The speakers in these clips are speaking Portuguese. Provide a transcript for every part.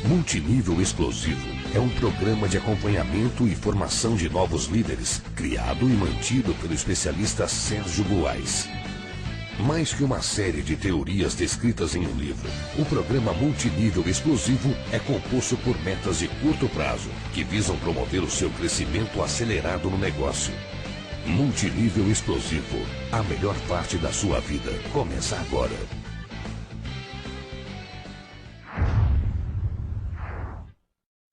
Multinível Explosivo é um programa de acompanhamento e formação de novos líderes, criado e mantido pelo especialista Sérgio Buarez. Mais que uma série de teorias descritas em um livro, o programa Multinível Explosivo é composto por metas de curto prazo, que visam promover o seu crescimento acelerado no negócio. Multinível Explosivo, a melhor parte da sua vida, começa agora.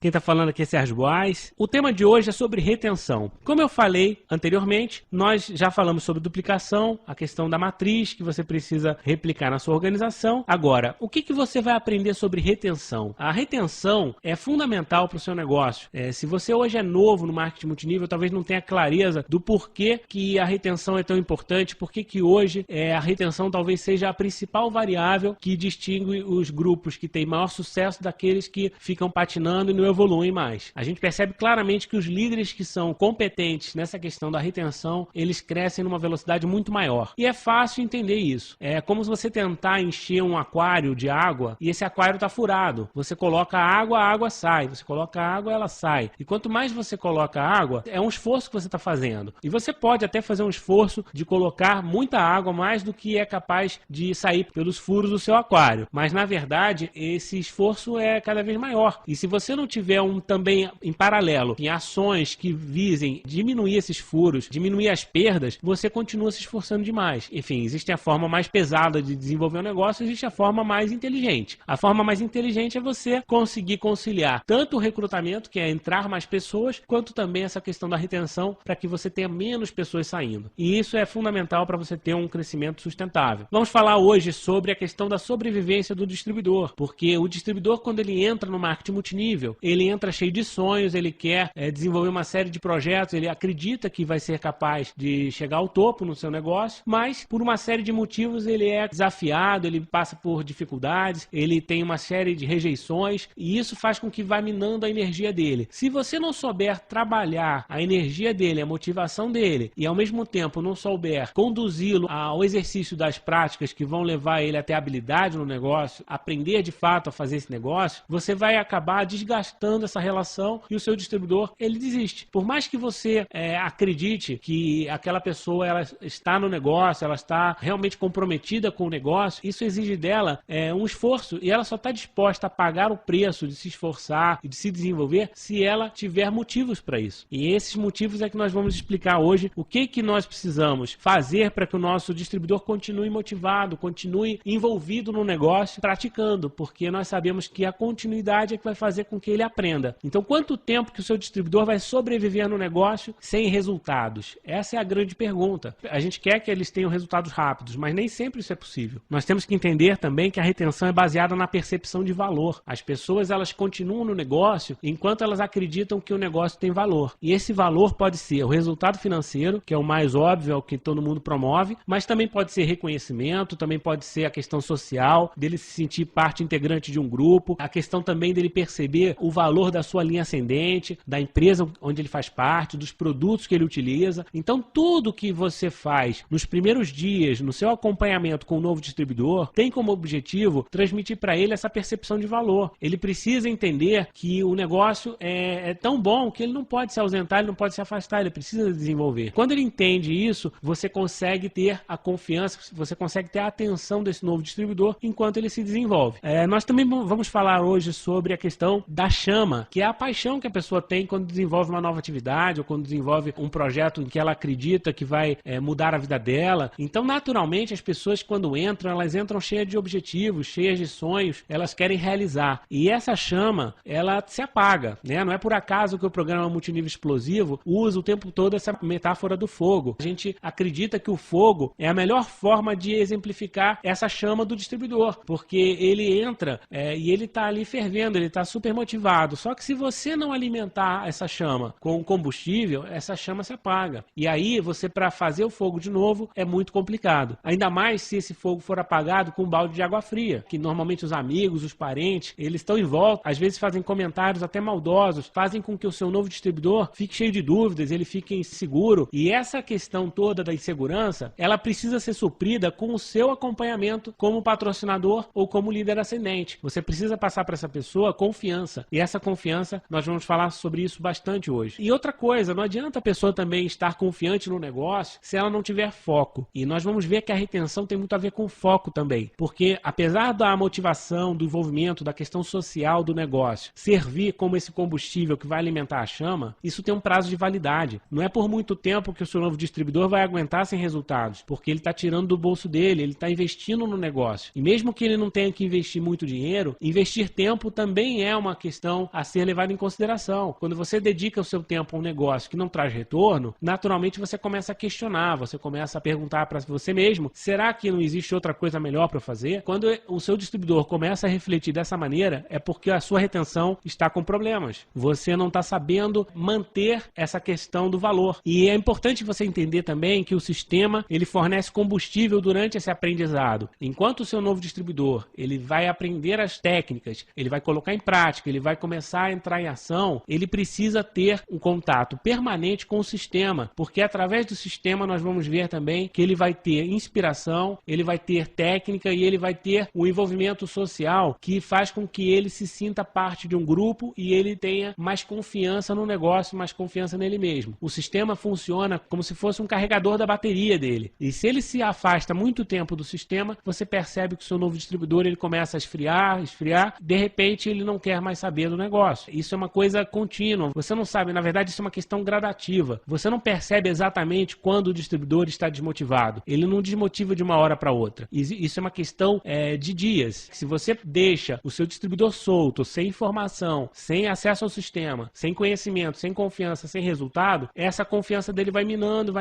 Quem está falando aqui é Sérgio Buarez. O tema de hoje é sobre retenção. Como eu falei anteriormente, nós já falamos sobre duplicação, a questão da matriz que você precisa replicar na sua organização. Agora, o que você vai aprender sobre retenção? A retenção é fundamental para o seu negócio. Se você hoje é novo no marketing multinível, talvez não tenha clareza do porquê que a retenção é tão importante, porquê que hoje a retenção talvez seja a principal variável que distingue os grupos que têm maior sucesso daqueles que ficam patinando e não evoluem mais. A gente percebe claramente que os líderes que são competentes nessa questão da retenção, eles crescem numa velocidade muito maior. E é fácil entender isso. É como se você tentar encher um aquário de água e esse aquário está furado. Você coloca água, a água sai. Você coloca água, ela sai. E quanto mais você coloca água, é um esforço que você está fazendo. E você pode até fazer um esforço de colocar muita água, mais do que é capaz de sair pelos furos do seu aquário. Mas, na verdade, esse esforço é cada vez maior. E se você não tiver também em paralelo em ações que visem diminuir esses furos, diminuir as perdas, você continua se esforçando demais. Enfim, existe a forma mais pesada de desenvolver um negócio, existe a forma mais inteligente. A forma mais inteligente é você conseguir conciliar tanto o recrutamento, que é entrar mais pessoas, quanto também essa questão da retenção, para que você tenha menos pessoas saindo. E isso é fundamental para você ter um crescimento sustentável. Vamos falar hoje sobre a questão da sobrevivência do distribuidor, porque o distribuidor, quando ele entra no marketing multinível, ele entra cheio de sonhos, ele quer desenvolver uma série de projetos, ele acredita que vai ser capaz de chegar ao topo no seu negócio, mas por uma série de motivos ele é desafiado, ele passa por dificuldades, ele tem uma série de rejeições e isso faz com que vá minando a energia dele. Se você não souber trabalhar a energia dele, a motivação dele e ao mesmo tempo não souber conduzi-lo ao exercício das práticas que vão levar ele até habilidade no negócio, aprender de fato a fazer esse negócio, você vai acabar desgastando essa relação e o seu distribuidor, ele desiste. Por mais que você acredite que aquela pessoa ela está no negócio, ela está realmente comprometida com o negócio, isso exige dela um esforço e ela só está disposta a pagar o preço de se esforçar e de se desenvolver se ela tiver motivos para isso. E esses motivos é que nós vamos explicar hoje o que nós precisamos fazer para que o nosso distribuidor continue motivado, continue envolvido no negócio, praticando, porque nós sabemos que a continuidade é que vai fazer com que ele aprenda. Então, quanto tempo que o seu distribuidor vai sobreviver no negócio sem resultados? Essa é a grande pergunta. A gente quer que eles tenham resultados rápidos, mas nem sempre isso é possível. Nós temos que entender também que a retenção é baseada na percepção de valor. As pessoas, elas continuam no negócio enquanto elas acreditam que o negócio tem valor. E esse valor pode ser o resultado financeiro, que é o mais óbvio, é o que todo mundo promove, mas também pode ser reconhecimento, também pode ser a questão social, dele se sentir parte integrante de um grupo, a questão também dele perceber o valor da sua linha ascendente, da empresa onde ele faz parte, dos produtos que ele utiliza. Então, tudo que você faz nos primeiros dias, no seu acompanhamento com o novo distribuidor, tem como objetivo transmitir para ele essa percepção de valor. Ele precisa entender que o negócio é tão bom que ele não pode se ausentar, ele não pode se afastar, ele precisa desenvolver. Quando ele entende isso, você consegue ter a confiança, você consegue ter a atenção desse novo distribuidor enquanto ele se desenvolve. Nós também vamos falar hoje sobre a questão da chama, que é a paixão que a pessoa tem quando desenvolve uma nova atividade ou quando desenvolve um projeto em que ela acredita que vai mudar a vida dela. Então, naturalmente, as pessoas quando entram, elas entram cheias de objetivos, cheias de sonhos, elas querem realizar. E essa chama, ela se apaga, né? Não é por acaso que o programa Multinível Explosivo usa o tempo todo essa metáfora do fogo. A gente acredita que o fogo é a melhor forma de exemplificar essa chama do distribuidor, porque ele entra e ele está ali fervendo, ele está super motivado. lado. Só que se você não alimentar essa chama com combustível, essa chama se apaga. E aí, você, para fazer o fogo de novo, é muito complicado. Ainda mais se esse fogo for apagado com um balde de água fria, que normalmente os amigos, os parentes, eles estão em volta, às vezes fazem comentários até maldosos, fazem com que o seu novo distribuidor fique cheio de dúvidas, ele fique inseguro. E essa questão toda da insegurança, ela precisa ser suprida com o seu acompanhamento como patrocinador ou como líder ascendente. Você precisa passar para essa pessoa confiança. E essa confiança, nós vamos falar sobre isso bastante hoje. E outra coisa, não adianta a pessoa também estar confiante no negócio se ela não tiver foco. E nós vamos ver que a retenção tem muito a ver com foco também. Porque apesar da motivação, do envolvimento, da questão social do negócio servir como esse combustível que vai alimentar a chama, isso tem um prazo de validade. Não é por muito tempo que o seu novo distribuidor vai aguentar sem resultados, porque ele está tirando do bolso dele, ele está investindo no negócio. E mesmo que ele não tenha que investir muito dinheiro, investir tempo também é uma questão a ser levada em consideração. Quando você dedica o seu tempo a um negócio que não traz retorno, naturalmente você começa a questionar, você começa a perguntar para você mesmo, será que não existe outra coisa melhor para fazer? Quando o seu distribuidor começa a refletir dessa maneira, é porque a sua retenção está com problemas. Você não está sabendo manter essa questão do valor. E é importante você entender também que o sistema, ele fornece combustível durante esse aprendizado. Enquanto o seu novo distribuidor, ele vai aprender as técnicas, ele vai colocar em prática, ele vai começar a entrar em ação, ele precisa ter um contato permanente com o sistema, porque através do sistema nós vamos ver também que ele vai ter inspiração, ele vai ter técnica e ele vai ter um envolvimento social que faz com que ele se sinta parte de um grupo e ele tenha mais confiança no negócio, mais confiança nele mesmo. O sistema funciona como se fosse um carregador da bateria dele. E se ele se afasta muito tempo do sistema, você percebe que o seu novo distribuidor ele começa a esfriar, de repente ele não quer mais saber do negócio. Isso é uma coisa contínua. Você não sabe, na verdade isso é uma questão gradativa. Você não percebe exatamente quando o distribuidor está desmotivado. Ele não desmotiva de uma hora para outra. Isso é uma questão de dias. Se você deixa o seu distribuidor solto, sem informação, sem acesso ao sistema, sem conhecimento, sem confiança, sem resultado, essa confiança dele vai minando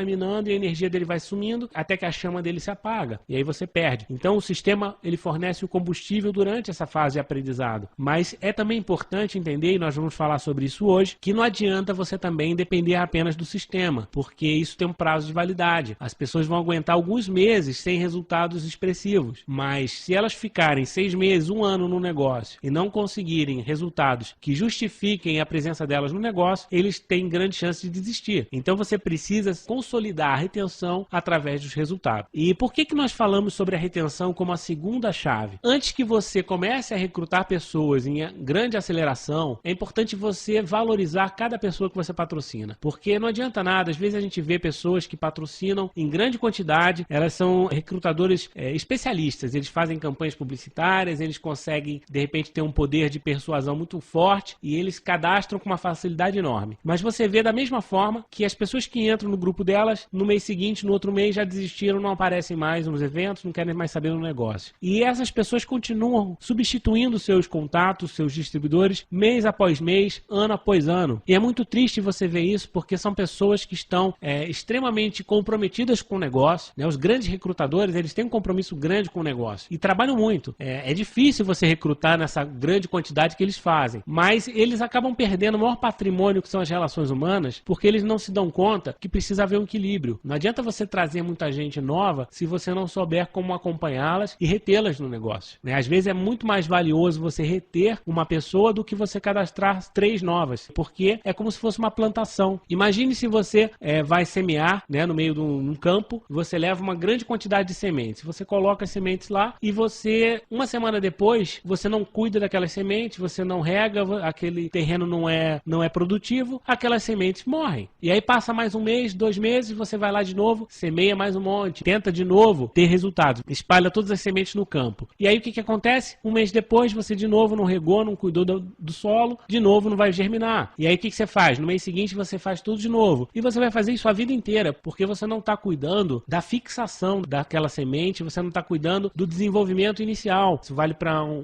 e a energia dele vai sumindo até que a chama dele se apaga. E aí você perde. Então o sistema ele fornece o combustível durante essa fase de aprendizado. Mas é também importante entender, e nós vamos falar sobre isso hoje, que não adianta você também depender apenas do sistema, porque isso tem um prazo de validade. As pessoas vão aguentar alguns meses sem resultados expressivos, mas se elas ficarem 6 meses, 1 ano no negócio e não conseguirem resultados que justifiquem a presença delas no negócio, eles têm grande chance de desistir. Então você precisa consolidar a retenção através dos resultados. E por que nós falamos sobre a retenção como a segunda chave? Antes que você comece a recrutar pessoas em grande aceleração, é importante você valorizar cada pessoa que você patrocina, porque não adianta nada, às vezes a gente vê pessoas que patrocinam em grande quantidade, elas são recrutadores especialistas, eles fazem campanhas publicitárias, eles conseguem de repente ter um poder de persuasão muito forte e eles cadastram com uma facilidade enorme. Mas você vê da mesma forma que as pessoas que entram no grupo delas, no mês seguinte, no outro mês já desistiram, não aparecem mais nos eventos, não querem mais saber do negócio. E essas pessoas continuam substituindo seus contatos, seus distribuidores, mês após mês, ano após ano. E é muito triste você ver isso, porque são pessoas que estão extremamente comprometidas com o negócio, né? Os grandes recrutadores, eles têm um compromisso grande com o negócio e trabalham muito. É difícil você recrutar nessa grande quantidade que eles fazem, mas eles acabam perdendo o maior patrimônio que são as relações humanas, porque eles não se dão conta que precisa haver um equilíbrio. Não adianta você trazer muita gente nova se você não souber como acompanhá-las e retê-las no negócio, né? Às vezes é muito mais valioso você reter uma pessoa do que você cadastrar 3 novas, porque é como se fosse uma plantação. Imagine se você vai semear, né, no meio de um campo, você leva uma grande quantidade de sementes, você coloca as sementes lá e você, uma semana depois, você não cuida daquelas sementes, você não rega, aquele terreno não é produtivo, aquelas sementes morrem. E aí passa mais 1 mês, 2 meses, você vai lá de novo, semeia mais um monte, tenta de novo ter resultados, espalha todas as sementes no campo. E aí o que acontece? 1 mês depois, você de novo não regou, não cuidou do solo, de novo não vai germinar. E aí o que você faz? No mês seguinte você faz tudo de novo. E você vai fazer isso a vida inteira, porque você não está cuidando da fixação daquela semente, você não está cuidando do desenvolvimento inicial. Isso vale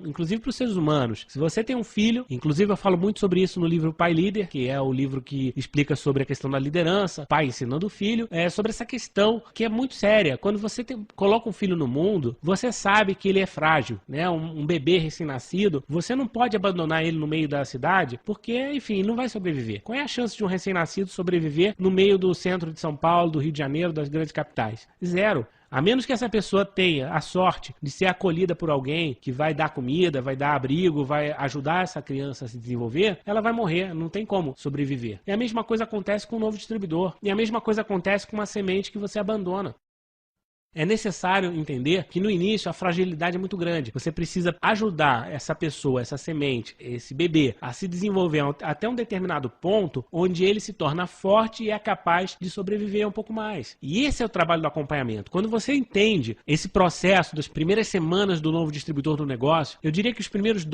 inclusive para os seres humanos. Se você tem um filho, inclusive eu falo muito sobre isso no livro Pai Líder, que é o livro que explica sobre a questão da liderança, pai ensinando o filho, sobre essa questão que é muito séria. Quando você coloca um filho no mundo, você sabe que ele é frágil, né? Um bebê recém-nascido, você não pode abandonar ele ele no meio da cidade, porque, enfim, ele não vai sobreviver. Qual é a chance de um recém-nascido sobreviver no meio do centro de São Paulo, do Rio de Janeiro, das grandes capitais? Zero. A menos que essa pessoa tenha a sorte de ser acolhida por alguém que vai dar comida, vai dar abrigo, vai ajudar essa criança a se desenvolver, ela vai morrer, não tem como sobreviver. E a mesma coisa acontece com um novo distribuidor. E a mesma coisa acontece com uma semente que você abandona. É necessário entender que no início a fragilidade é muito grande. Você precisa ajudar essa pessoa, essa semente, esse bebê a se desenvolver até um determinado ponto onde ele se torna forte e é capaz de sobreviver um pouco mais. E esse é o trabalho do acompanhamento. Quando você entende esse processo das primeiras semanas do novo distribuidor no negócio, eu diria que os primeiros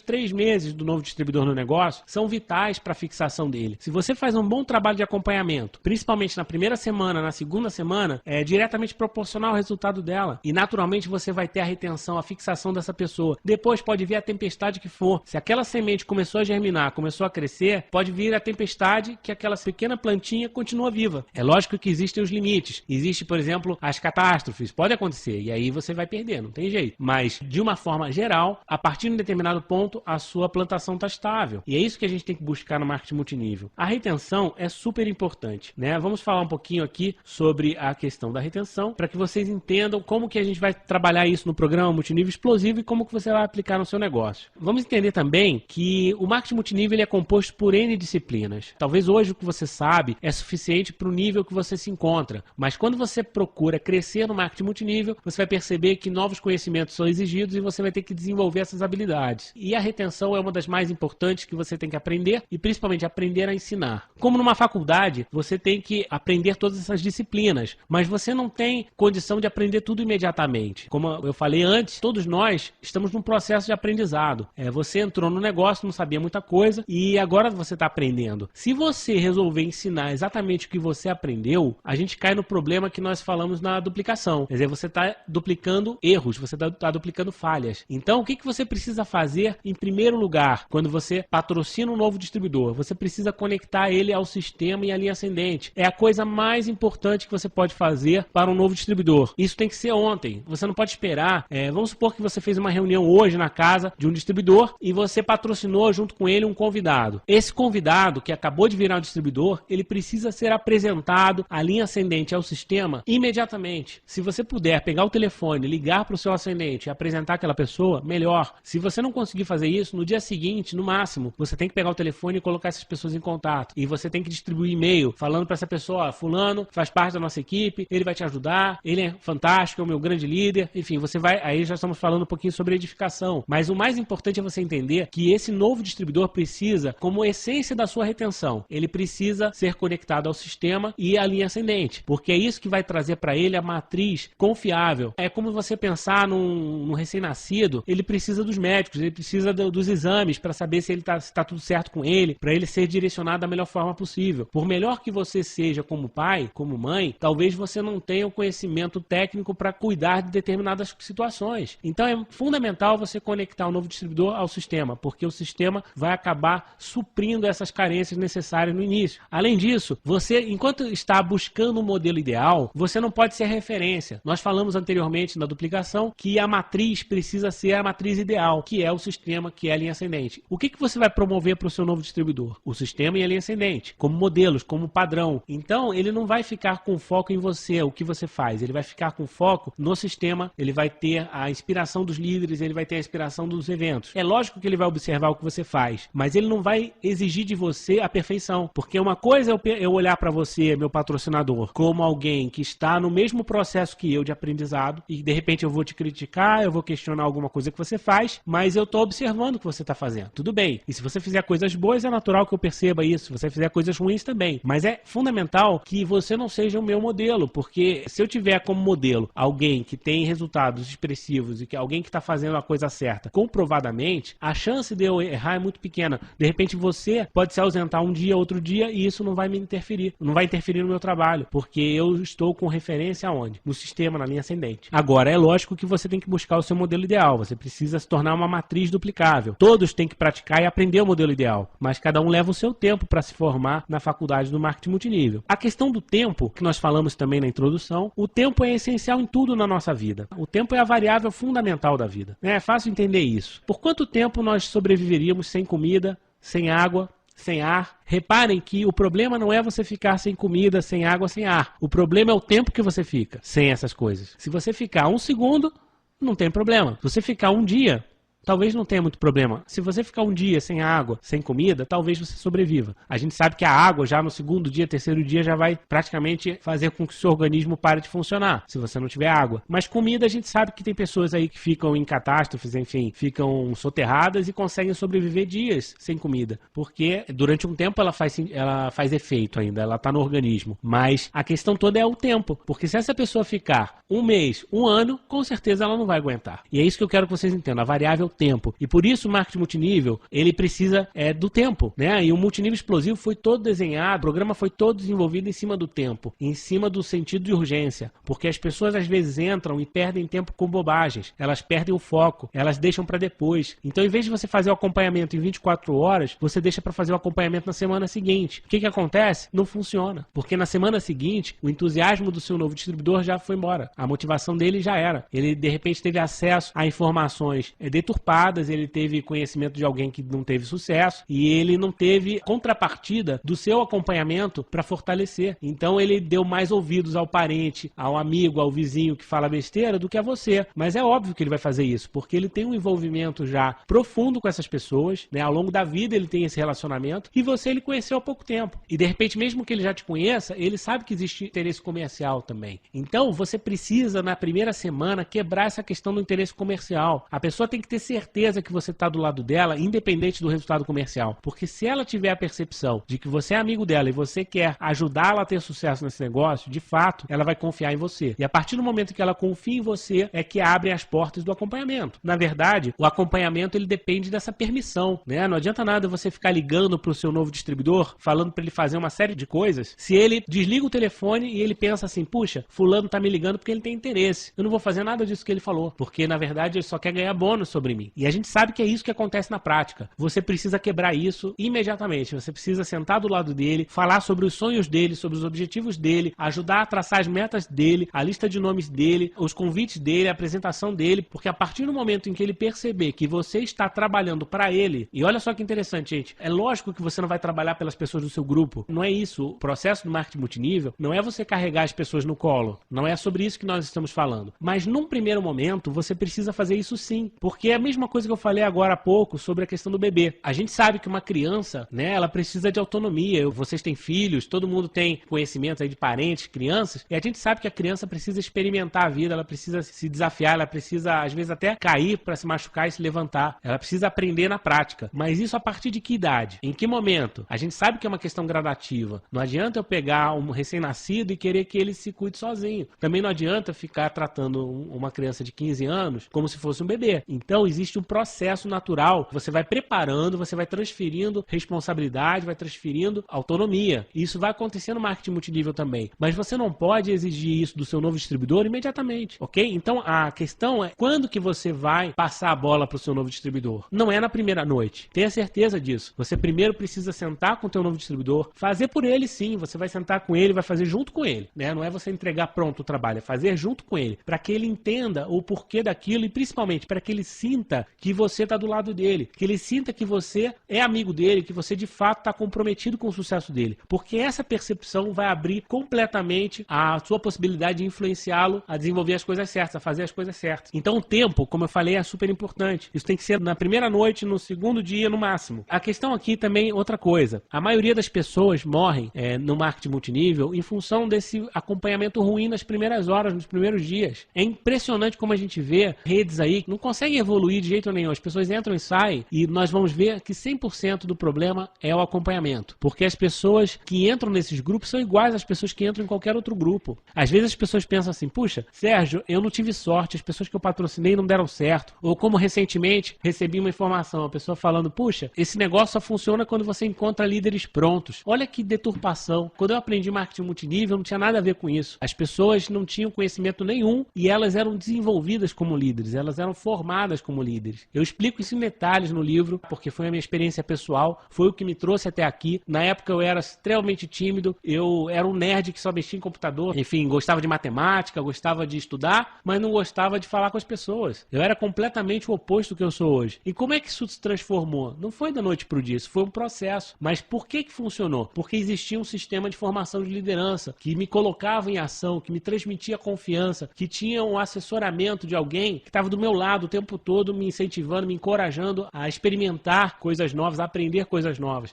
3 meses do novo distribuidor no negócio são vitais para a fixação dele. Se você faz um bom trabalho de acompanhamento, principalmente na primeira semana, na segunda semana, é diretamente proporcional ao resultado dela. E naturalmente você vai ter a retenção, a fixação dessa pessoa. Depois pode vir a tempestade que for. Se aquela semente começou a germinar, começou a crescer, pode vir a tempestade que aquela pequena plantinha continua viva. É lógico que existem os limites. Existe, por exemplo, as catástrofes. Pode acontecer. E aí você vai perder, não tem jeito. Mas, de uma forma geral, a partir de um determinado ponto, a sua plantação está estável. E é isso que a gente tem que buscar no marketing multinível. A retenção é super importante, né? Vamos falar um pouquinho aqui sobre a questão da retenção, para que vocês entendam como que a gente vai trabalhar isso no programa multinível explosivo e como que você vai aplicar no seu negócio. Vamos entender também que o marketing multinível ele é composto por N disciplinas. Talvez hoje o que você sabe é suficiente para o nível que você se encontra, mas quando você procura crescer no marketing multinível, você vai perceber que novos conhecimentos são exigidos e você vai ter que desenvolver essas habilidades. E a retenção é uma das mais importantes que você tem que aprender e principalmente aprender a ensinar. Como numa faculdade, você tem que aprender todas essas disciplinas, mas você não tem condição de aprender tudo imediatamente. Como eu falei antes, todos nós estamos num processo de aprendizado. Você entrou no negócio, não sabia muita coisa e agora você está aprendendo. Se você resolver ensinar exatamente o que você aprendeu, a gente cai no problema que nós falamos na duplicação. Quer dizer, você está duplicando erros, você está duplicando falhas. Então, o que você precisa fazer em primeiro lugar, quando você patrocina um novo distribuidor? Você precisa conectar ele ao sistema e à linha ascendente. É a coisa mais importante que você pode fazer para um novo distribuidor. Isso tem que ser ontem. Você não pode esperar. Vamos supor que você fez uma reunião hoje na casa de um distribuidor e você patrocinou junto com ele um convidado. Esse convidado, que acabou de virar um distribuidor, ele precisa ser apresentado à linha ascendente ao sistema imediatamente. Se você puder pegar o telefone, ligar para o seu ascendente e apresentar aquela pessoa, melhor. Se você não conseguir fazer isso, no dia seguinte, no máximo, você tem que pegar o telefone e colocar essas pessoas em contato. E você tem que distribuir e-mail falando para essa pessoa, fulano faz parte da nossa equipe, ele vai te ajudar, ele é fantástico, é o meu grande líder, enfim, você vai, aí já estamos falando um pouquinho sobre edificação, mas o mais importante é você entender que esse novo distribuidor precisa, como essência da sua retenção, ele precisa ser conectado ao sistema e à linha ascendente, porque é isso que vai trazer para ele a matriz confiável. É como você pensar num recém-nascido, ele precisa dos médicos, ele precisa dos exames para saber se está tudo certo com ele, para ele ser direcionado da melhor forma possível. Por melhor que você seja como pai, como mãe, talvez você não tenha o conhecimento técnico para cuidar de determinadas situações. Então é fundamental você conectar o novo distribuidor ao sistema, porque o sistema vai acabar suprindo essas carências necessárias no início. Além disso, você, enquanto está buscando um modelo ideal, você não pode ser referência. Nós falamos anteriormente na duplicação que a matriz precisa ser a matriz ideal, que é o sistema, que é a linha ascendente. O que você vai promover para o seu novo distribuidor? O sistema e a linha ascendente, como modelos, como padrão. Então, ele não vai ficar com foco em você, o que você faz. Ele vai ficar com foco no sistema, ele vai ter a inspiração dos líderes, ele vai ter a inspiração dos eventos. É lógico que ele vai observar o que você faz, mas ele não vai exigir de você a perfeição, porque uma coisa é eu olhar para você, meu patrocinador, como alguém que está no mesmo processo que eu de aprendizado e de repente eu vou te criticar, eu vou questionar alguma coisa que você faz, mas eu estou observando o que você está fazendo. Tudo bem. E se você fizer coisas boas, é natural que eu perceba isso. Se você fizer coisas ruins também. Mas é fundamental que você não seja o meu modelo, porque se eu tiver como modelo alguém que tem resultados expressivos e que alguém que está fazendo a coisa certa comprovadamente, a chance de eu errar é muito pequena. De repente você pode se ausentar um dia, outro dia, e isso não vai me interferir. Não vai interferir no meu trabalho, porque eu estou com referência aonde? No sistema, na linha ascendente. Agora, é lógico que você tem que buscar o seu modelo ideal. Você precisa se tornar uma matriz duplicável. Todos têm que praticar e aprender o modelo ideal, mas cada um leva o seu tempo para se formar na faculdade do marketing multinível. A questão do tempo, que nós falamos também na introdução, o tempo é essencial em tudo na nossa vida. O tempo é a variável fundamental da vida. É fácil entender isso. Por quanto tempo nós sobreviveríamos sem comida, sem água, sem ar? Reparem que o problema não é você ficar sem comida, sem água, sem ar. O problema é o tempo que você fica sem essas coisas. Se você ficar 1 segundo, não tem problema. Se você ficar 1 dia, talvez não tenha muito problema. Se você ficar 1 dia sem água, sem comida, talvez você sobreviva. A gente sabe que a água já no 2º dia, 3º dia já vai praticamente fazer com que o seu organismo pare de funcionar, se você não tiver água. Mas comida a gente sabe que tem pessoas aí que ficam em catástrofes, enfim, ficam soterradas e conseguem sobreviver dias sem comida, porque durante um tempo ela faz efeito ainda, ela está no organismo. Mas a questão toda é o tempo, porque se essa pessoa ficar 1 mês, 1 ano, com certeza ela não vai aguentar. E é isso que eu quero que vocês entendam, a variável tempo. E por isso o marketing multinível, ele precisa do tempo, né? E o multinível explosivo foi todo desenhado, o programa foi todo desenvolvido em cima do tempo, em cima do sentido de urgência, porque as pessoas às vezes entram e perdem tempo com bobagens, elas perdem o foco, elas deixam para depois. Então, em vez de você fazer o acompanhamento em 24 horas, você deixa para fazer o acompanhamento na semana seguinte. O que acontece? Não funciona, porque na semana seguinte, o entusiasmo do seu novo distribuidor já foi embora, a motivação dele já era. Ele, de repente, teve acesso a informações deturpadas, ele teve conhecimento de alguém que não teve sucesso e ele não teve contrapartida do seu acompanhamento para fortalecer. Então ele deu mais ouvidos ao parente, ao amigo, ao vizinho que fala besteira do que a você. Mas é óbvio que ele vai fazer isso, porque ele tem um envolvimento já profundo com essas pessoas, né? Ao longo da vida ele tem esse relacionamento e você ele conheceu há pouco tempo. E de repente, mesmo que ele já te conheça, ele sabe que existe interesse comercial também. Então você precisa, na primeira semana, quebrar essa questão do interesse comercial. A pessoa tem que ter certeza que você está do lado dela, independente do resultado comercial. Porque se ela tiver a percepção de que você é amigo dela e você quer ajudá-la a ter sucesso nesse negócio, de fato, ela vai confiar em você. E a partir do momento que ela confia em você, é que abrem as portas do acompanhamento. Na verdade, o acompanhamento ele depende dessa permissão, né? Não adianta nada você ficar ligando para o seu novo distribuidor, falando para ele fazer uma série de coisas, se ele desliga o telefone e ele pensa assim, puxa, fulano tá me ligando porque ele tem interesse. Eu não vou fazer nada disso que ele falou, porque na verdade ele só quer ganhar bônus sobre mim. E a gente sabe que é isso que acontece na prática. Você precisa quebrar isso imediatamente. Você precisa sentar do lado dele, falar sobre os sonhos dele, sobre os objetivos dele, ajudar a traçar as metas dele, a lista de nomes dele, os convites dele, a apresentação dele, porque a partir do momento em que ele perceber que você está trabalhando para ele, e olha só que interessante, gente, é lógico que você não vai trabalhar pelas pessoas do seu grupo, não é isso. O processo do marketing multinível não é você carregar as pessoas no colo, não é sobre isso que nós estamos falando. Mas num primeiro momento, você precisa fazer isso sim, porque é a mesma coisa que eu falei agora há pouco sobre a questão do bebê. A gente sabe que uma criança, né, ela precisa de autonomia. Vocês têm filhos, todo mundo tem conhecimento aí de parentes, crianças, e a gente sabe que a criança precisa experimentar a vida, ela precisa se desafiar, ela precisa às vezes até cair para se machucar e se levantar. Ela precisa aprender na prática. Mas isso a partir de que idade? Em que momento? A gente sabe que é uma questão gradativa. Não adianta eu pegar um recém-nascido e querer que ele se cuide sozinho. Também não adianta ficar tratando uma criança de 15 anos como se fosse um bebê. Então existe um processo natural. Você vai preparando, você vai transferindo responsabilidade, vai transferindo autonomia. E isso vai acontecer no marketing multinível também. Mas você não pode exigir isso do seu novo distribuidor imediatamente, ok? Então a questão é quando que você vai passar a bola para o seu novo distribuidor? Não é na primeira noite. Tenha certeza disso. Você primeiro precisa sentar com o teu novo distribuidor, fazer por ele sim. Você vai sentar com ele, vai fazer junto com ele, né? Não é você entregar pronto o trabalho, é fazer junto com ele, para que ele entenda o porquê daquilo e principalmente para que ele sinta que você está do lado dele, que ele sinta que você é amigo dele, que você de fato está comprometido com o sucesso dele, porque essa percepção vai abrir completamente a sua possibilidade de influenciá-lo a desenvolver as coisas certas, a fazer as coisas certas. Então o tempo, como eu falei, é super importante. Isso tem que ser na primeira noite, no segundo dia, no máximo. A questão aqui também, outra coisa, a maioria das pessoas morrem no marketing multinível em função desse acompanhamento ruim nas primeiras horas, nos primeiros dias. É impressionante como a gente vê redes aí que não conseguem evoluir de jeito nenhum. As pessoas entram e saem e nós vamos ver que 100% do problema é o acompanhamento. Porque as pessoas que entram nesses grupos são iguais às pessoas que entram em qualquer outro grupo. Às vezes as pessoas pensam assim, puxa, Sérgio, eu não tive sorte, as pessoas que eu patrocinei não deram certo. Ou como recentemente recebi uma informação, a pessoa falando, puxa, esse negócio só funciona quando você encontra líderes prontos. Olha que deturpação. Quando eu aprendi marketing multinível, não tinha nada a ver com isso. As pessoas não tinham conhecimento nenhum e elas eram desenvolvidas como líderes, elas eram formadas como líderes. Eu explico isso em detalhes no livro, porque foi a minha experiência pessoal, foi o que me trouxe até aqui. Na época eu era extremamente tímido, eu era um nerd que só mexia em computador, enfim, gostava de matemática, gostava de estudar, mas não gostava de falar com as pessoas. Eu era completamente o oposto do que eu sou hoje. E como é que isso se transformou? Não foi da noite para o dia, isso foi um processo. Mas por que funcionou? Porque existia um sistema de formação de liderança que me colocava em ação, que me transmitia confiança, que tinha um assessoramento de alguém que estava do meu lado o tempo todo, me incentivando, me encorajando a experimentar coisas novas, a aprender coisas novas.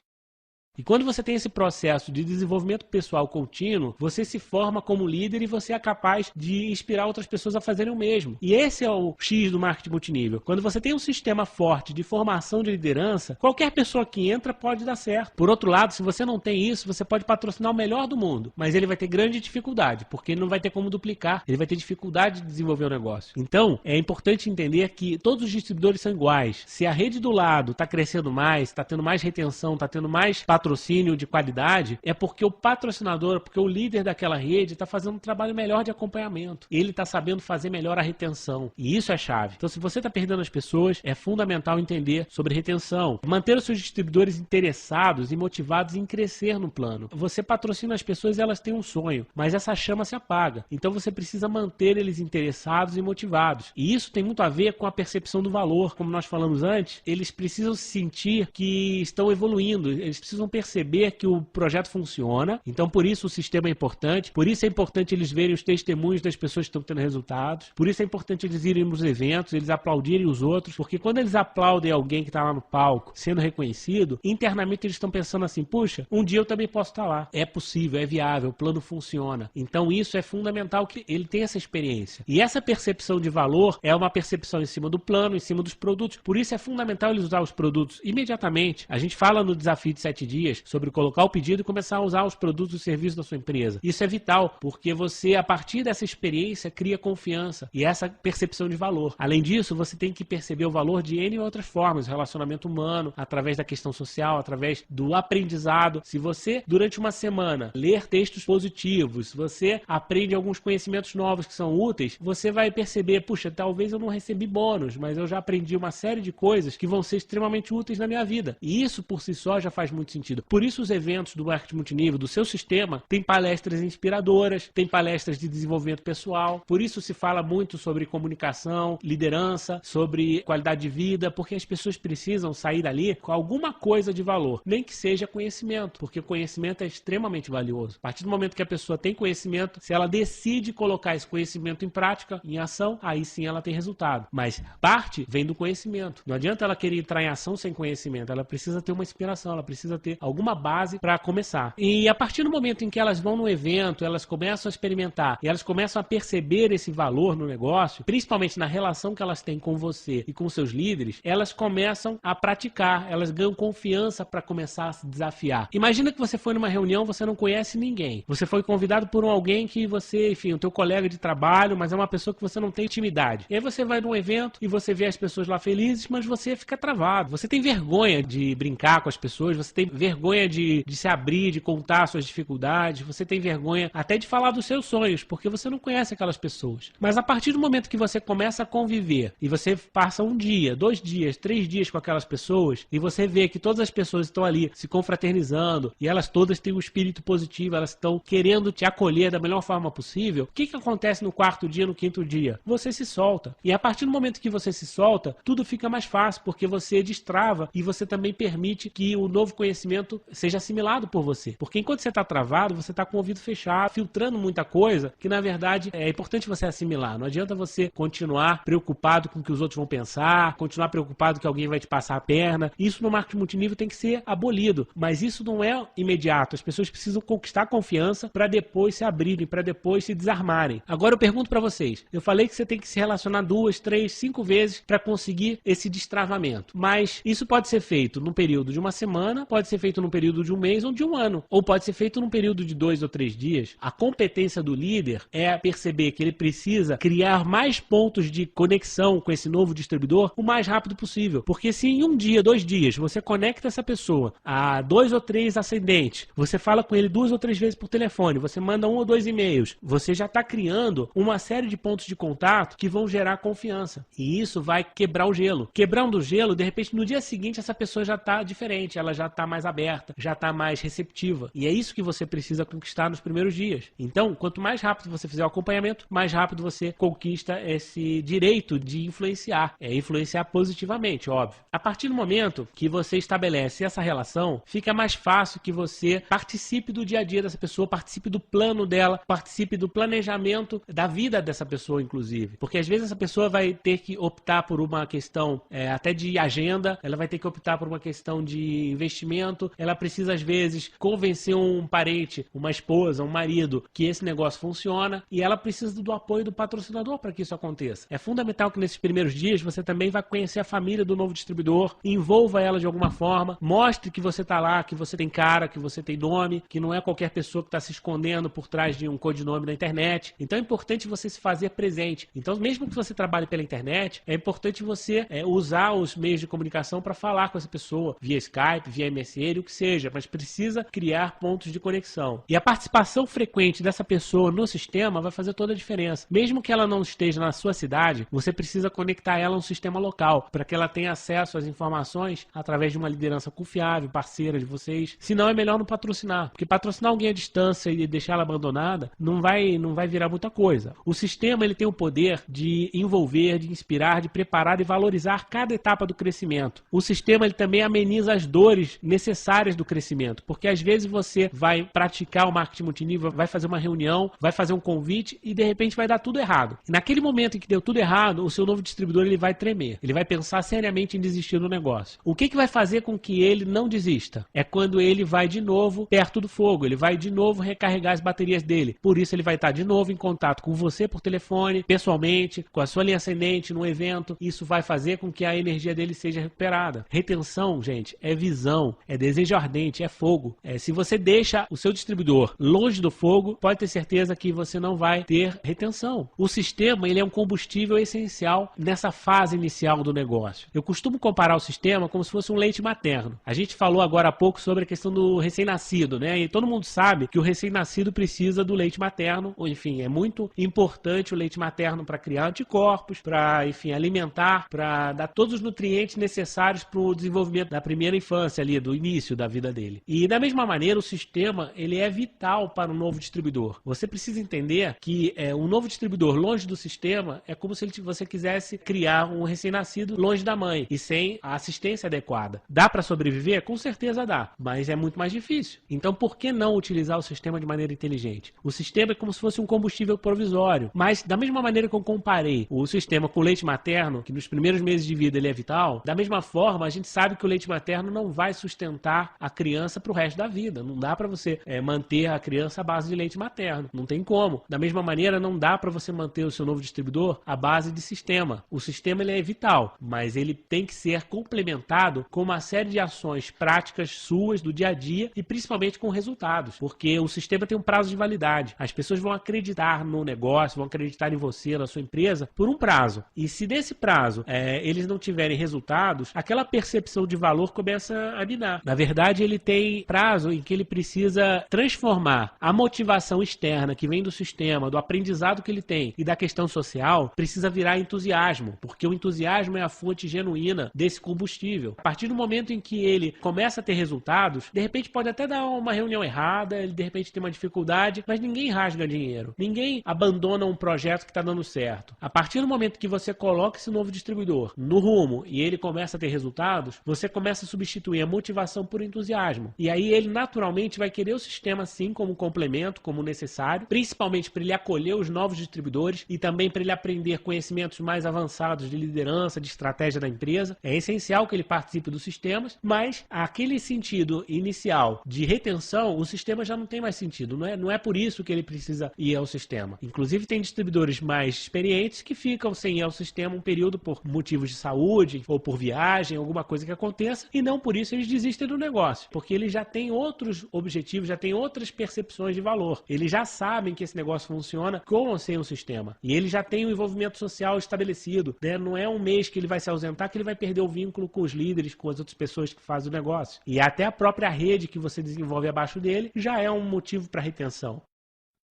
E quando você tem esse processo de desenvolvimento pessoal contínuo, você se forma como líder e você é capaz de inspirar outras pessoas a fazerem o mesmo. E esse é o X do marketing multinível. Quando você tem um sistema forte de formação de liderança, qualquer pessoa que entra pode dar certo. Por outro lado, se você não tem isso, você pode patrocinar o melhor do mundo, mas ele vai ter grande dificuldade, porque ele não vai ter como duplicar, ele vai ter dificuldade de desenvolver o negócio. Então, é importante entender que todos os distribuidores são iguais. Se a rede do lado está crescendo mais, está tendo mais retenção, está tendo mais patrocínio de qualidade, é porque o patrocinador, porque o líder daquela rede está fazendo um trabalho melhor de acompanhamento. Ele está sabendo fazer melhor a retenção. E isso é chave. Então, se você está perdendo as pessoas, é fundamental entender sobre retenção. Manter os seus distribuidores interessados e motivados em crescer no plano. Você patrocina as pessoas e elas têm um sonho, mas essa chama se apaga. Então, você precisa manter eles interessados e motivados. E isso tem muito a ver com a percepção do valor. Como nós falamos antes, eles precisam sentir que estão evoluindo. Eles precisam perceber que o projeto funciona, então por isso o sistema é importante, por isso é importante eles verem os testemunhos das pessoas que estão tendo resultados, por isso é importante eles irem nos eventos, eles aplaudirem os outros, porque quando eles aplaudem alguém que está lá no palco, sendo reconhecido, internamente eles estão pensando assim, puxa, um dia eu também posso estar lá. É possível, é viável, o plano funciona. Então isso é fundamental que ele tenha essa experiência. E essa percepção de valor é uma percepção em cima do plano, em cima dos produtos. Por isso é fundamental eles usar os produtos imediatamente. A gente fala no desafio de 7 dias sobre colocar o pedido e começar a usar os produtos e serviços da sua empresa. Isso é vital, porque você, a partir dessa experiência, cria confiança e essa percepção de valor. Além disso, você tem que perceber o valor de N outras formas, relacionamento humano, através da questão social, através do aprendizado. Se você, durante uma semana, ler textos positivos, se você aprende alguns conhecimentos novos que são úteis, você vai perceber, puxa, talvez eu não recebi bônus, mas eu já aprendi uma série de coisas que vão ser extremamente úteis na minha vida. E isso, por si só, já faz muito sentido. Por isso os eventos do marketing multinível, do seu sistema, tem palestras inspiradoras, tem palestras de desenvolvimento pessoal, por isso se fala muito sobre comunicação, liderança, sobre qualidade de vida, porque as pessoas precisam sair dali com alguma coisa de valor, nem que seja conhecimento, porque conhecimento é extremamente valioso. A partir do momento que a pessoa tem conhecimento, se ela decide colocar esse conhecimento em prática, em ação, aí sim ela tem resultado. Mas parte vem do conhecimento. Não adianta ela querer entrar em ação sem conhecimento, ela precisa ter uma inspiração, ela precisa ter alguma base para começar. E a partir do momento em que elas vão no evento, elas começam a experimentar e elas começam a perceber esse valor no negócio, principalmente na relação que elas têm com você e com seus líderes, elas começam a praticar, elas ganham confiança para começar a se desafiar. Imagina que você foi numa reunião, você não conhece ninguém. Você foi convidado por alguém que você, enfim, o teu colega de trabalho, mas é uma pessoa que você não tem intimidade. E aí você vai num evento e você vê as pessoas lá felizes, mas você fica travado. Você tem vergonha de brincar com as pessoas, você tem vergonha de se abrir, de contar suas dificuldades, você tem vergonha até de falar dos seus sonhos, porque você não conhece aquelas pessoas. Mas a partir do momento que você começa a conviver e você passa um dia, 2 dias, 3 dias com aquelas pessoas e você vê que todas as pessoas estão ali se confraternizando e elas todas têm um espírito positivo, elas estão querendo te acolher da melhor forma possível, o que acontece no 4º dia, no 5º dia? Você se solta. E a partir do momento que você se solta, tudo fica mais fácil, porque você destrava e você também permite que o novo conhecimento seja assimilado por você. Porque enquanto você está travado, você está com o ouvido fechado, filtrando muita coisa que, na verdade, é importante você assimilar. Não adianta você continuar preocupado com o que os outros vão pensar, continuar preocupado que alguém vai te passar a perna. Isso no marketing multinível tem que ser abolido. Mas isso não é imediato. As pessoas precisam conquistar confiança para depois se abrirem, para depois se desarmarem. Agora eu pergunto para vocês. Eu falei que você tem que se relacionar 2, 3, 5 vezes para conseguir esse destravamento. Mas isso pode ser feito num período de uma semana, pode ser feito num período de um mês ou de um ano, ou pode ser feito num período de 2 ou 3 dias. A competência do líder é perceber que ele precisa criar mais pontos de conexão com esse novo distribuidor o mais rápido possível, porque se em um dia, 2 dias, você conecta essa pessoa a 2 ou 3 ascendentes, você fala com ele 2 ou 3 vezes por telefone, você manda 1 ou 2 e-mails, você já está criando uma série de pontos de contato que vão gerar confiança, e isso vai quebrar o gelo. Quebrando o gelo, de repente, no dia seguinte, essa pessoa já está diferente, ela já está mais aberta, já está mais receptiva, e é isso que você precisa conquistar nos primeiros dias. Então, quanto mais rápido você fizer o acompanhamento, mais rápido você conquista esse direito de influenciar, influenciar positivamente, óbvio. A partir do momento que você estabelece essa relação, fica mais fácil que você participe do dia a dia dessa pessoa, participe do plano dela, participe do planejamento da vida dessa pessoa, inclusive. Porque às vezes essa pessoa vai ter que optar por uma questão até de agenda, ela vai ter que optar por uma questão de investimento, ela precisa às vezes convencer um parente, uma esposa, um marido, que esse negócio funciona, e ela precisa do apoio do patrocinador para que isso aconteça. É fundamental que nesses primeiros dias você também vai conhecer a família do novo distribuidor, envolva ela de alguma forma, mostre que você está lá, que você tem cara, que você tem nome, que não é qualquer pessoa que está se escondendo por trás de um codinome na internet. Então é importante você se fazer presente. Então, mesmo que você trabalhe pela internet, é importante você usar os meios de comunicação para falar com essa pessoa, via Skype, via MSN, o que seja, mas precisa criar pontos de conexão. E a participação frequente dessa pessoa no sistema vai fazer toda a diferença. Mesmo que ela não esteja na sua cidade, você precisa conectar ela a um sistema local, para que ela tenha acesso às informações através de uma liderança confiável, parceira de vocês. Senão é melhor não patrocinar, porque patrocinar alguém à distância e deixar ela abandonada não vai virar muita coisa. O sistema ele tem o poder de envolver, de inspirar, de preparar e valorizar cada etapa do crescimento. O sistema ele também ameniza as dores necessárias do crescimento, porque às vezes você vai praticar o marketing multinível, vai fazer uma reunião, vai fazer um convite e de repente vai dar tudo errado. E naquele momento em que deu tudo errado, o seu novo distribuidor ele vai tremer, ele vai pensar seriamente em desistir do negócio. O que vai fazer com que ele não desista? É quando ele vai de novo perto do fogo, ele vai de novo recarregar as baterias dele. Por isso ele vai estar de novo em contato com você por telefone, pessoalmente, com a sua linha ascendente, num evento. Isso vai fazer com que a energia dele seja recuperada. Retenção, gente, é visão, é desejo ardente, é fogo. Se você deixa o seu distribuidor longe do fogo, pode ter certeza que você não vai ter retenção. O sistema ele é um combustível essencial nessa fase inicial do negócio. Eu costumo comparar o sistema como se fosse um leite materno. A gente falou agora há pouco sobre a questão do recém-nascido, né? E todo mundo sabe que o recém-nascido precisa do leite materno, ou enfim, é muito importante o leite materno para criar anticorpos, para, enfim, alimentar, para dar todos os nutrientes necessários para o desenvolvimento da primeira infância ali, do início da vida dele. E da mesma maneira, o sistema ele é vital para o novo distribuidor. Você precisa entender que um novo distribuidor longe do sistema é como se você quisesse criar um recém-nascido longe da mãe e sem a assistência adequada. Dá para sobreviver? Com certeza dá, mas é muito mais difícil. Então, por que não utilizar o sistema de maneira inteligente? O sistema é como se fosse um combustível provisório, mas da mesma maneira que eu comparei o sistema com o leite materno, que nos primeiros meses de vida ele é vital, da mesma forma a gente sabe que o leite materno não vai sustentar a criança para o resto da vida. Não dá para você manter a criança à base de leite materno. Não tem como. Da mesma maneira, não dá para você manter o seu novo distribuidor à base de sistema. O sistema ele é vital, mas ele tem que ser complementado com uma série de ações práticas suas do dia a dia e principalmente com resultados, porque o sistema tem um prazo de validade. As pessoas vão acreditar no negócio, vão acreditar em você, na sua empresa, por um prazo. E se nesse prazo eles não tiverem resultados, aquela percepção de valor começa a minar. Na verdade, ele tem prazo em que ele precisa transformar a motivação externa que vem do sistema, do aprendizado que ele tem e da questão social, precisa virar entusiasmo, porque o entusiasmo é a fonte genuína desse combustível. A partir do momento em que ele começa a ter resultados, de repente pode até dar uma reunião errada, ele de repente tem uma dificuldade, mas ninguém rasga dinheiro, ninguém abandona um projeto que está dando certo. A partir do momento que você coloca esse novo distribuidor no rumo e ele começa a ter resultados, você começa a substituir a motivação por entusiasmo. E aí ele naturalmente vai querer o sistema sim como complemento, como necessário, principalmente para ele acolher os novos distribuidores e também para ele aprender conhecimentos mais avançados de liderança, de estratégia da empresa. É essencial que ele participe dos sistemas, mas aquele sentido inicial de retenção, o sistema já não tem mais sentido. Não é por isso que ele precisa ir ao sistema. Inclusive tem distribuidores mais experientes que ficam sem ir ao sistema um período por motivos de saúde ou por viagem, alguma coisa que aconteça, e não por isso eles desistem do do negócio, porque eles já têm outros objetivos, já têm outras percepções de valor. Eles já sabem que esse negócio funciona com ou sem o sistema. E ele já tem um envolvimento social estabelecido, né? Não é um mês que ele vai se ausentar que ele vai perder o vínculo com os líderes, com as outras pessoas que fazem o negócio. E até a própria rede que você desenvolve abaixo dele já é um motivo para retenção.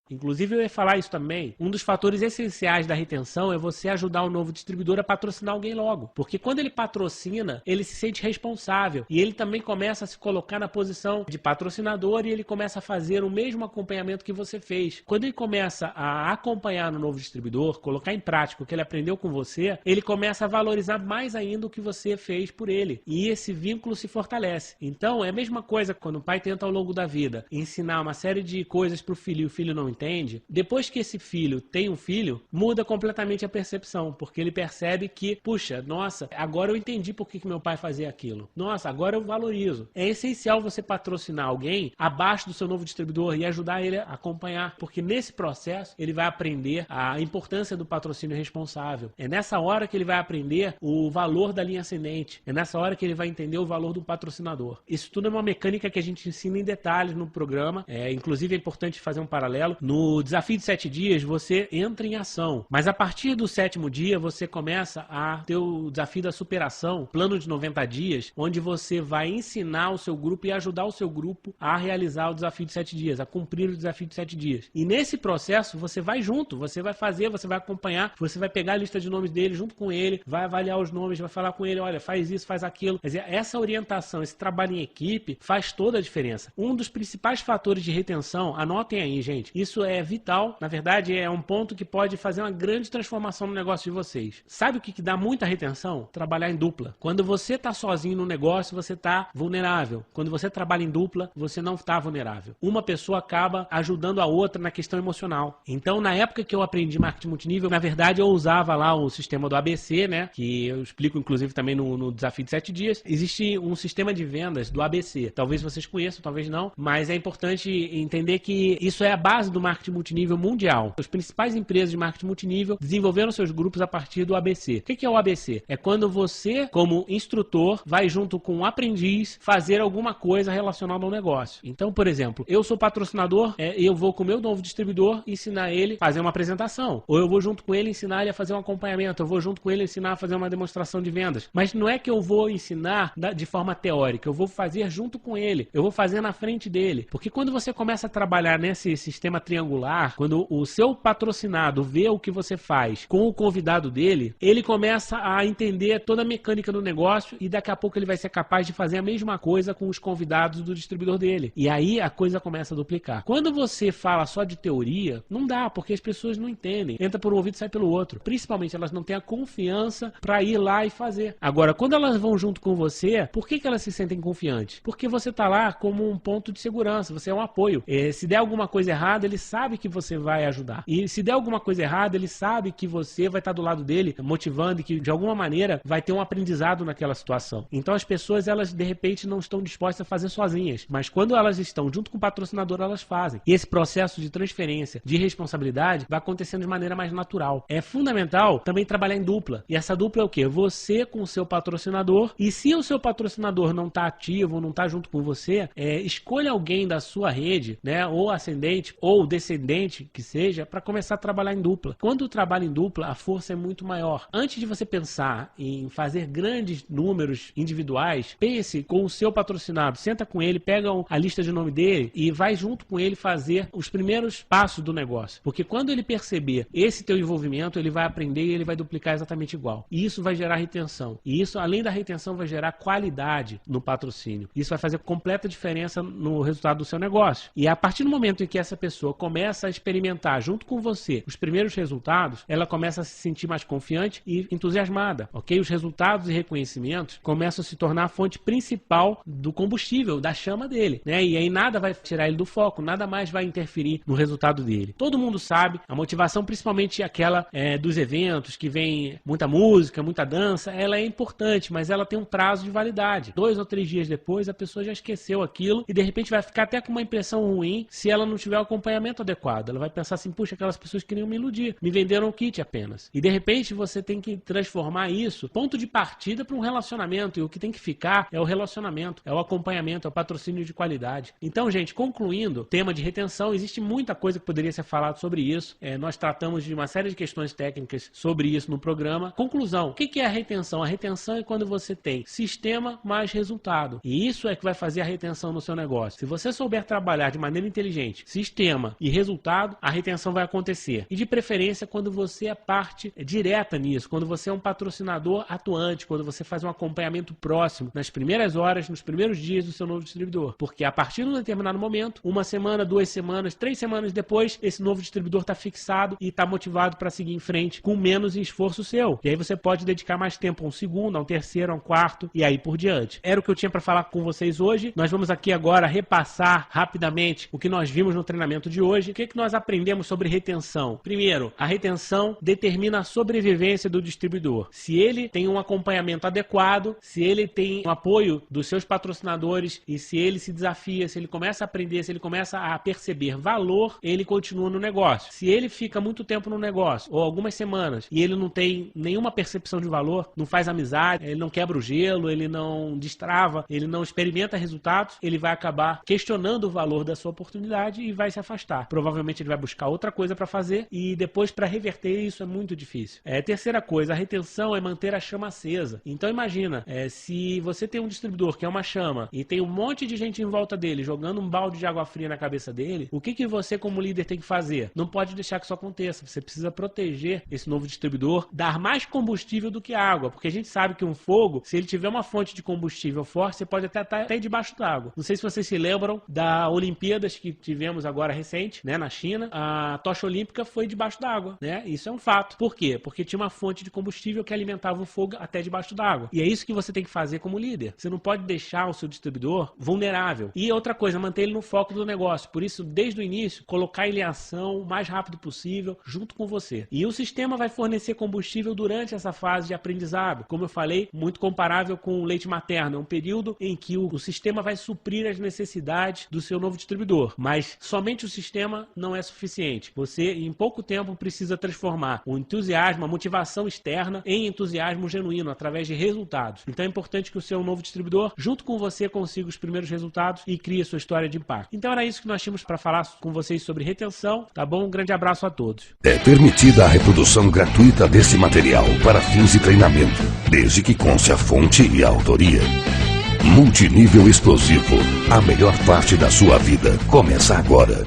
Inclusive, eu ia falar isso também. Um dos fatores essenciais da retenção é você ajudar o novo distribuidor a patrocinar alguém logo. Porque quando ele patrocina, ele se sente responsável. E ele também começa a se colocar na posição de patrocinador e ele começa a fazer o mesmo acompanhamento que você fez. Quando ele começa a acompanhar no novo distribuidor, colocar em prática o que ele aprendeu com você, ele começa a valorizar mais ainda o que você fez por ele. E esse vínculo se fortalece. Então, é a mesma coisa quando o pai tenta ao longo da vida ensinar uma série de coisas para o filho e o filho não entende. Depois que esse filho tem um filho, muda completamente a percepção, porque ele percebe que, puxa, nossa, agora eu entendi por que meu pai fazia aquilo. Nossa, agora eu valorizo. É essencial você patrocinar alguém abaixo do seu novo distribuidor e ajudar ele a acompanhar, porque nesse processo ele vai aprender a importância do patrocínio responsável. É nessa hora que ele vai aprender o valor da linha ascendente. É nessa hora que ele vai entender o valor do patrocinador. Isso tudo é uma mecânica que a gente ensina em detalhes no programa. Inclusive é importante fazer um paralelo. No desafio de 7 dias, você entra em ação. Mas a partir do 7º dia, você começa a ter o desafio da superação, plano de 90 dias, onde você vai ensinar o seu grupo e ajudar o seu grupo a realizar o desafio de 7 dias, a cumprir o desafio de 7 dias. E nesse processo, você vai junto, você vai fazer, você vai acompanhar, você vai pegar a lista de nomes dele junto com ele, vai avaliar os nomes, vai falar com ele, olha, faz isso, faz aquilo. Quer dizer, essa orientação, esse trabalho em equipe faz toda a diferença. Um dos principais fatores de retenção, anotem aí, gente, isso é vital, na verdade é um ponto que pode fazer uma grande transformação no negócio de vocês. Sabe o que dá muita retenção? Trabalhar em dupla. Quando você está sozinho no negócio, você está vulnerável. Quando você trabalha em dupla, você não está vulnerável. Uma pessoa acaba ajudando a outra na questão emocional. Então, na época que eu aprendi marketing multinível, na verdade eu usava lá o sistema do ABC, né? Que eu explico inclusive também no desafio de 7 dias. Existe um sistema de vendas do ABC. Talvez vocês conheçam, talvez não, mas é importante entender que isso é a base do marketing multinível mundial. As principais empresas de marketing multinível desenvolveram seus grupos a partir do ABC. O que é o ABC? É quando você, como instrutor, vai junto com um aprendiz fazer alguma coisa relacionada ao negócio. Então, por exemplo, eu sou patrocinador, eu vou com o meu novo distribuidor ensinar ele a fazer uma apresentação. Ou eu vou junto com ele ensinar ele a fazer um acompanhamento. Eu vou junto com ele ensinar a fazer uma demonstração de vendas. Mas não é que eu vou ensinar de forma teórica. Eu vou fazer junto com ele. Eu vou fazer na frente dele. Porque quando você começa a trabalhar nesse sistema triangular, quando o seu patrocinado vê o que você faz com o convidado dele, ele começa a entender toda a mecânica do negócio e daqui a pouco ele vai ser capaz de fazer a mesma coisa com os convidados do distribuidor dele. E aí a coisa começa a duplicar. Quando você fala só de teoria, não dá, porque as pessoas não entendem. Entra por um ouvido e sai pelo outro. Principalmente elas não têm a confiança para ir lá e fazer. Agora, quando elas vão junto com você, por que elas se sentem confiantes? Porque você está lá como um ponto de segurança, você é um apoio. Se der alguma coisa errada, ele sabe que você vai ajudar. E se der alguma coisa errada, ele sabe que você vai estar do lado dele, motivando e que de alguma maneira vai ter um aprendizado naquela situação. Então as pessoas, elas de repente não estão dispostas a fazer sozinhas, mas quando elas estão junto com o patrocinador, elas fazem. E esse processo de transferência de responsabilidade vai acontecendo de maneira mais natural. É fundamental também trabalhar em dupla. E essa dupla é o quê? Você com o seu patrocinador, e se o seu patrocinador não está ativo, não está junto com você, escolha alguém da sua rede, né, ou ascendente ou descendente que seja, para começar a trabalhar em dupla. Quando trabalha em dupla, a força é muito maior. Antes de você pensar em fazer grandes números individuais, pense com o seu patrocinado, senta com ele, pega a lista de nome dele e vai junto com ele fazer os primeiros passos do negócio. Porque quando ele perceber esse teu envolvimento, ele vai aprender e ele vai duplicar exatamente igual. E isso vai gerar retenção. E isso, além da retenção, vai gerar qualidade no patrocínio. Isso vai fazer completa diferença no resultado do seu negócio. E a partir do momento em que essa pessoa começa a experimentar junto com você os primeiros resultados, ela começa a se sentir mais confiante e entusiasmada, ok? Os resultados e reconhecimentos começam a se tornar a fonte principal do combustível, da chama dele, né? E aí nada vai tirar ele do foco, nada mais vai interferir no resultado dele. Todo mundo sabe, a motivação, principalmente aquela dos eventos, que vem muita música, muita dança, ela é importante, mas ela tem um prazo de validade. 2 ou 3 dias depois, a pessoa já esqueceu aquilo e de repente vai ficar até com uma impressão ruim se ela não tiver o acompanhamento comportamento adequado. Ela vai pensar assim, puxa, aquelas pessoas queriam me iludir, me venderam um kit apenas. E de repente você tem que transformar isso, ponto de partida para um relacionamento, e o que tem que ficar é o relacionamento, é o acompanhamento, é o patrocínio de qualidade. Então, gente, concluindo, tema de retenção, existe muita coisa que poderia ser falado sobre isso. Nós tratamos de uma série de questões técnicas sobre isso no programa. Conclusão, o que é a retenção? A retenção é quando você tem sistema mais resultado. E isso é que vai fazer a retenção no seu negócio. Se você souber trabalhar de maneira inteligente, sistema e resultado, a retenção vai acontecer. E de preferência quando você é parte direta nisso, quando você é um patrocinador atuante, quando você faz um acompanhamento próximo nas primeiras horas, nos primeiros dias do seu novo distribuidor. Porque a partir de um determinado momento, 1 semana, 2 semanas, 3 semanas depois, esse novo distribuidor está fixado e está motivado para seguir em frente com menos esforço seu. E aí você pode dedicar mais tempo a um segundo, a um terceiro, a um quarto e aí por diante. Era o que eu tinha para falar com vocês hoje. Nós vamos aqui agora repassar rapidamente o que nós vimos no treinamento de hoje. O que nós aprendemos sobre retenção? Primeiro, a retenção determina a sobrevivência do distribuidor. Se ele tem um acompanhamento adequado, se ele tem o apoio dos seus patrocinadores e se ele se desafia, se ele começa a aprender, se ele começa a perceber valor, ele continua no negócio. Se ele fica muito tempo no negócio, ou algumas semanas, e ele não tem nenhuma percepção de valor, não faz amizade, ele não quebra o gelo, ele não destrava, ele não experimenta resultados, ele vai acabar questionando o valor da sua oportunidade e vai se afastar. Provavelmente ele vai buscar outra coisa para fazer e depois para reverter isso é muito difícil. Terceira coisa, a retenção é manter a chama acesa. Então imagina, se você tem um distribuidor que é uma chama e tem um monte de gente em volta dele jogando um balde de água fria na cabeça dele, o que você como líder tem que fazer? Não pode deixar que isso aconteça. Você precisa proteger esse novo distribuidor, dar mais combustível do que água, porque a gente sabe que um fogo, se ele tiver uma fonte de combustível forte, você pode até estar debaixo d'água. Não sei se vocês se lembram da Olimpíadas que tivemos agora recente, né, na China. A tocha olímpica foi debaixo d'água, né? Isso é um fato. Por quê? Porque tinha uma fonte de combustível que alimentava o fogo até debaixo d'água. E é isso que você tem que fazer como líder. Você não pode deixar o seu distribuidor vulnerável. E outra coisa, manter ele no foco do negócio. Por isso, desde o início, colocar ele em ação o mais rápido possível, junto com você. E o sistema vai fornecer combustível durante essa fase de aprendizado. Como eu falei, muito comparável com o leite materno. É um período em que o sistema vai suprir as necessidades do seu novo distribuidor. Mas somente o sistema não é suficiente. Você, em pouco tempo, precisa transformar o entusiasmo, a motivação externa em entusiasmo genuíno, através de resultados. Então é importante que o seu novo distribuidor, junto com você, consiga os primeiros resultados e crie a sua história de impacto. Então era isso que nós tínhamos para falar com vocês sobre retenção, tá bom? Um grande abraço a todos. É permitida a reprodução gratuita desse material para fins de treinamento, desde que conste a fonte e a autoria. Multinível Explosivo, a melhor parte da sua vida começa agora.